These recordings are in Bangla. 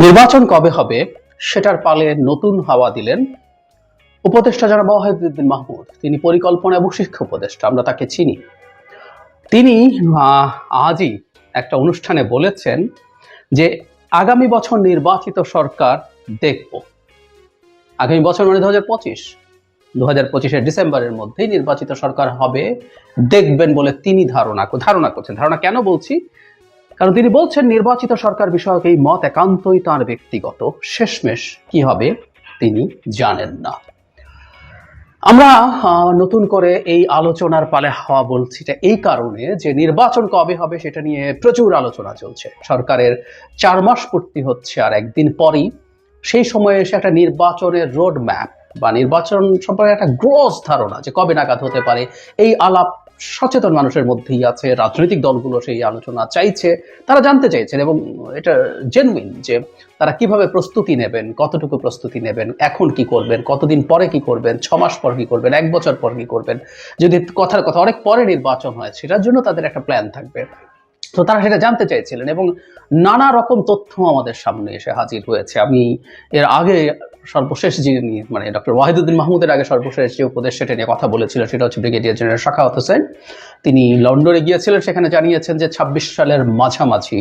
নির্বাচন কবে হবে সেটার পালে নতুন হাওয়া দিলেন উপদেষ্টা জনাব ওয়াহিদুদ্দিন মাহমুদ। তিনি পরিকল্পনা এবং শিক্ষা উপদেষ্টা, আমরা তাকে চিনি। তিনি আজই একটা অনুষ্ঠানে বলেছেন যে আগামী বছর নির্বাচিত সরকার দেখব। আগামী বছর মানে 2025 ডিসেম্বরের মধ্যেই নির্বাচিত সরকার হবে, দেখবেন বলে তিনি ধারণা করছেন। ধারণা কেন বলছি? কারণ তিনি বলছেন নির্বাচিত সরকার বিষয়ক এই মত একান্তই তার ব্যক্তিগত, শেষমেশ কি হবে তিনি জানেন না। আমরা নতুন করে এই আলোচনার পালে হাওয়া বলছি এই কারণে যে নির্বাচন কবে হবে সেটা নিয়ে প্রচুর আলোচনা চলছে। সরকারের 4 মাস পূর্তি হচ্ছে আর একদিন পরই। সেই সময়ে এসে একটা নির্বাচনের রোড ম্যাপ বা নির্বাচন সম্পর্কে একটা গ্রস ধারণা যে কবে নাগাদ হতে পারে, এই আলাপ সচেতন মানুষের মধ্যেই আছে। রাজনৈতিক দলগুলো সেই আলোচনা চাইছে, তারা জানতে চাইছেন এবং এটা জেনুইন যে তারা কিভাবে প্রস্তুতি নেবেন, কতটুকু প্রস্তুতি নেবেন, এখন কি করবেন, কতদিন পরে কি করবেন, 6 মাস পর কি করবেন, 1 বছর পর কি করবেন, যদি কথার কথা অনেক পরে নির্বাচন হয় সেটার জন্য তাদের একটা প্ল্যান থাকবে। তো তারা সেটা জানতে চাইছিলেন এবং নানা রকম তথ্য আমাদের সামনে এসে হাজির হয়েছে। আমি এর আগে সর্বশেষ যিনি মানে ডক্টর ওয়াহিদুদ্দিন মাহমুদের আগে সর্বশেষ যে উপদেশ সেটা নিয়ে কথা বলেছিল সেটা হচ্ছে ব্রিগেডিয়ার জেনারেল সাখাওয়াত হোসেন। তিনি লন্ডনে গিয়েছিলেন, সেখানে জানিয়েছেন যে 26 সালের মাঝামাঝি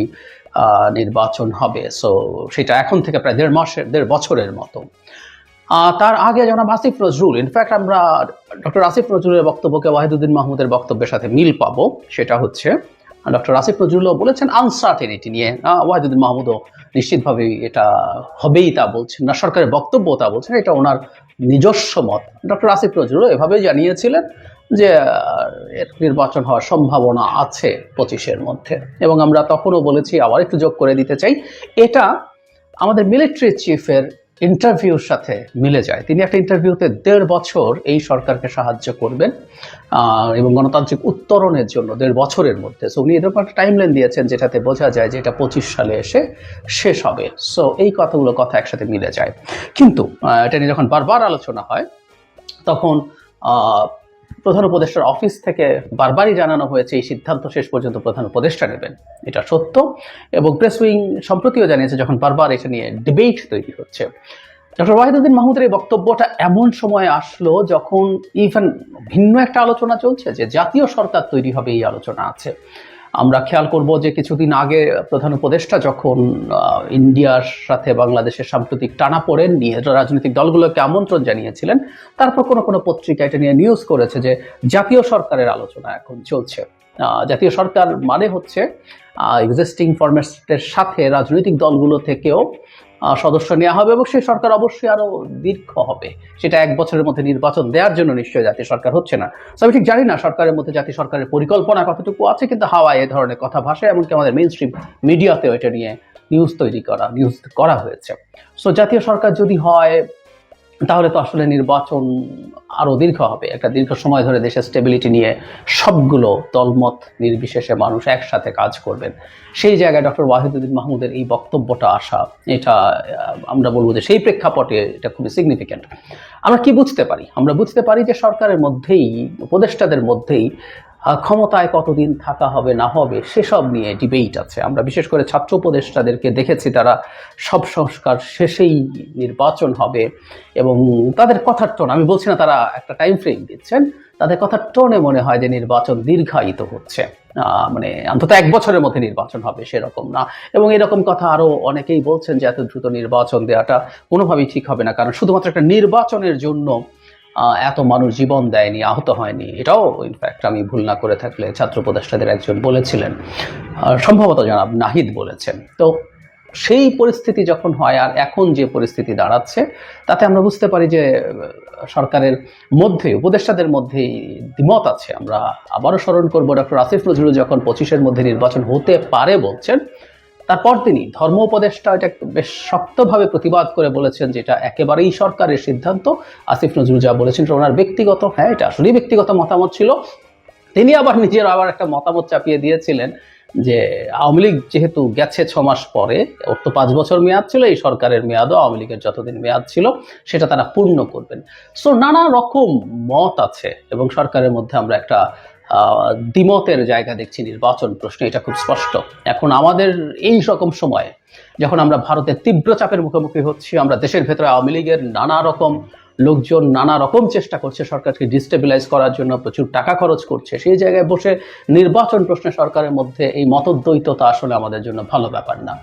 নির্বাচন হবে। সো সেটা এখন থেকে প্রায় 1.5 বছরের মতো। তার আগে জনাব আসিফ নজরুল, ইনফ্যাক্ট আমরা ডক্টর আসিফ নজরুলের বক্তব্যকে ওয়াহিদুদ্দিন মাহমুদের বক্তব্যের সাথে মিল পাবো। সেটা হচ্ছে ডক্টর আসিফ নজরুলও বলেছেন আনসার্টেনিটি নিয়ে, ওয়াহিদুদ্দিন মাহমুদও নিশ্চিতভাবে এটা হবেই তা বলছেন না, সরকারের বক্তব্য তা বলছেন, এটা ওনার নিজস্ব মত। ডক্টর আসিফ নজরুলও এভাবেই জানিয়েছিলেন যে নির্বাচন হওয়ার সম্ভাবনা আছে 25-এর মধ্যে। এবং আমরা তখনও বলেছি, আবার একটু যোগ করে দিতে চাই, এটা আমাদের মিলিটারি চিফের ইন্টারভিউর সাথে মিলে যায়। তিনি একটা ইন্টারভিউতে 1.5 বছর এই সরকারকে সাহায্য করবেন এবং গণতান্ত্রিক উত্তরণের জন্য 1.5 বছরের মধ্যে। সো উনি এরকম একটা টাইমলাইন দিয়েছেন যেটাতে বোঝা যায় যে এটা 25 সালে এসে শেষ হবে। সো এই কথা একসাথে মিলে যায়। কিন্তু এটা নিয়ে যখন বারবার আলোচনা হয় তখন প্রধান উপদেষ্টার অফিস থেকে বারবারই জানানো হয়েছে এই সিদ্ধান্ত শেষ পর্যন্ত প্রধান উপদেষ্টা নেবেন, এটা সত্য। এবং প্রেস উইং সম্প্রতিও জানিয়েছে যখন বারবার এটা নিয়ে ডিবেট তৈরি হচ্ছে। ডক্টর ওয়াহিদুদ্দিন মাহমুদের এই বক্তব্যটা এমন সময় আসলো যখন ইভেন ভিন্ন একটা আলোচনা চলছে যে জাতীয় সরকার তৈরি হবে, এই আলোচনা আছে। আমরা খেয়াল করব যে কিছুদিন আগে প্রধান উপদেষ্টা যখন ইন্ডিয়ার সাথে বাংলাদেশের সাম্প্রতিক টানাপোড়েন নিয়ে রাজনৈতিক দলগুলোকে আমন্ত্রণ জানিয়েছিলেন, তারপর কোনো পত্রিকা এটা নিয়ে নিউজ করেছে যে জাতীয় সরকারের আলোচনা এখন চলছে। জাতীয় সরকার মানে হচ্ছে এক্সিস্টিং ফরম্যাটের সাথে রাজনৈতিক দলগুলো থেকেও সদস্য নেওয়া হবে এবং সেই সরকার অবশ্যই আরো দীর্ঘ হবে। সেটা 1 বছরের মধ্যে নির্বাচন দেওয়ার জন্য নিশ্চয়ই জাতীয় সরকার হচ্ছে না। আমি ঠিক জানি না সরকারের মধ্যে জাতীয় সরকারের পরিকল্পনা কতটুকু আছে, কিন্তু হাওয়ায় এ ধরনের কথা ভাসে, এমনকি আমাদের মেইন স্ট্রিম মিডিয়াতেও এটা নিয়ে নিউজ করা হয়েছে। সো জাতীয় সরকার যদি হয় তাহলে তো আসলে নির্বাচন আরো দীর্ঘ হবে, একটা দীর্ঘ সময় ধরে দেশের স্টেবিলিটি নিয়ে সবগুলো দলমত নির্বিশেষে মানুষ একসাথে কাজ করবেন। সেই জায়গায় ডক্টর ওয়াহিদুদ্দিন মাহমুদের এই বক্তব্যটা আসা, এটা আমরা বলবো যে সেই প্রেক্ষাপটে এটা খুবই সিগনিফিক্যান্ট। আমরা কি বুঝতে পারি? আমরা বুঝতে পারি যে সরকারের মধ্যেই, উপদেষ্টাদের মধ্যেই ক্ষমতায় কতদিন থাকা হবে না হবে সেসব নিয়ে ডিবেট আছে। আমরা বিশেষ করে ছাত্র উপদেষ্টাদেরকে দেখেছি, তারা সব সংস্কার শেষেই নির্বাচন হবে এবং তাদের কথার টোন, আমি বলছি না তারা একটা টাইম ফ্রেম দিচ্ছেন, তাদের কথার টোনে মনে হয় যে নির্বাচন দীর্ঘায়িত হচ্ছে, মানে অন্তত 1 বছরের মধ্যে নির্বাচন হবে সেরকম না। এবং এরকম কথা আরো অনেকেই বলছেন যে এত দ্রুত নির্বাচন দেওয়াটা কোনোভাবেই ঠিক হবে না, কারণ শুধুমাত্র একটা নির্বাচনের জন্য এত মানুষ জীবন দেয়নি, আহত হয়নি। এটাও ইনফ্যাক্ট আমি ভুল না করে থাকলে ছাত্র উপদেষ্টাদের একজন বলেছিলেন, সম্ভবত জনাব নাহিদ বলেছেন। তো সেই পরিস্থিতি যখন হয় আর এখন যে পরিস্থিতি দাঁড়াচ্ছে, তাতে আমরা বুঝতে পারি যে সরকারের মধ্যে, উপদেষ্টাদের মধ্যেই দ্বিমত আছে। আমরা আবারও স্মরণ করব ডক্টর আসিফ নজরুল যখন 25-এর মধ্যে নির্বাচন হতে পারে বলছেন, তারপর তিনি ধর্ম উপদেষ্টা এটা বেশ শক্তভাবে প্রতিবাদ করে বলেছেন যে এটা একেবারেই সরকারের সিদ্ধান্ত। আসিফ নজরুল যা বলেছেন ওনার ব্যক্তিগত, হ্যাঁ এটা আসলেই ব্যক্তিগত মতামত ছিল। তিনি আবার নিজের একটা মতামত চাপিয়ে দিয়েছিলেন যে আওয়ামী লীগ যেহেতু গেছে 6 মাস পরে, ওর তো 5 বছর মেয়াদ ছিল, এই সরকারের মেয়াদও আওয়ামী লীগের যতদিন মেয়াদ ছিল সেটা তারা পূর্ণ করবেন। সো নানা রকম মত আছে এবং সরকারের মধ্যে আমরা একটা দ্বিমতের জায়গা দেখছি নির্বাচন প্রশ্নে, এটা খুব স্পষ্ট। এখন আমাদের এই রকম সময়ে যখন আমরা ভারতের তীব্র চাপের মুখোমুখি হচ্ছি, আমরা দেশের ভেতরে আওয়ামী লীগের নানা রকম লোকজন নানা রকম চেষ্টা করছে সরকারকে ডিস্টেবিলাইজ করার জন্য, প্রচুর টাকা খরচ করছে, সেই জায়গায় বসে নির্বাচন প্রশ্নে সরকারের মধ্যে এই মতদ্বৈততা আসলে আমাদের জন্য ভালো ব্যাপার না।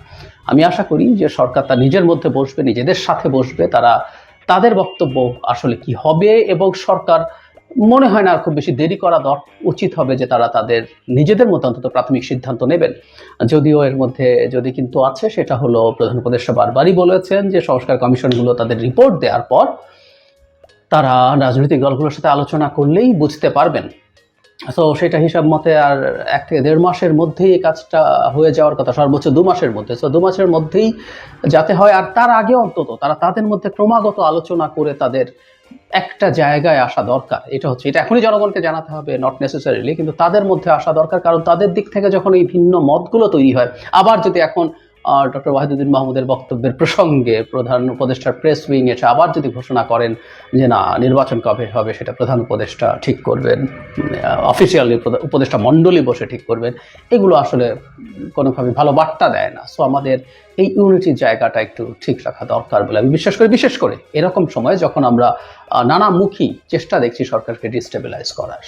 আমি আশা করি যে সরকার তার নিজের মধ্যে বসবে, নিজেদের সাথে বসবে, তারা তাদের বক্তব্য আসলে কি হবে, এবং সরকার মনে হয় না খুব বেশি দেরি করা উচিত হবে যে তারা তাদের নিজেদের মতো অন্তত প্রাথমিক সিদ্ধান্ত নেবেন। যদিও এর মধ্যে যদি কিন্তু আছে, সেটা হলো প্রধান উপদেষ্টা বারবারই বলেছেন যে সংস্কার কমিশনগুলো তাদের রিপোর্ট দেওয়ার পর তারা রাজনৈতিক দলগুলোর সাথে আলোচনা করলেই বুঝতে পারবেন। তো সেটা হিসাব মতে আর 1 থেকে 1.5 মাসের মধ্যেই এই কাজটা হয়ে যাওয়ার কথা, সর্বোচ্চ 2 মাসের মধ্যে। তো 2 মাসের মধ্যেই যাতে হয়, আর তার আগে অন্তত তারা তাদের মধ্যে ক্রমাগত আলোচনা করে তাদের একটা জায়গায় আসা দরকার। এটা এখনই জনগণকে জানাতে হবে, নট নেসেসারিলি, কিন্তু তাদের মধ্যে আসা দরকার। কারণ তাদের দিক থেকে যখন এই ভিন্ন মতগুলো তৈরি হয়, আবার যদি এখন ডক্টর ওয়াহিদুদ্দিন মাহমুদের বক্তব্যের প্রসঙ্গে প্রধান উপদেষ্টার প্রেস উইং এসে আবার যদি ঘোষণা করেন যে না, নির্বাচন কবে হবে সেটা প্রধান উপদেষ্টা ঠিক করবেন, অফিসিয়ালি উপদেষ্টা মণ্ডলী বসে ঠিক করবেন, এগুলো আসলে কোনোভাবে ভালো বার্তা দেয় না। সো আমাদের এই ইউনিটির জায়গাটা একটু ঠিক রাখা দরকার বলে আমি বিশ্বাস করি, বিশেষ করে এরকম সময় যখন আমরা নানামুখী চেষ্টা দেখছি সরকারকে ডিস্টেবিলাইজ করার।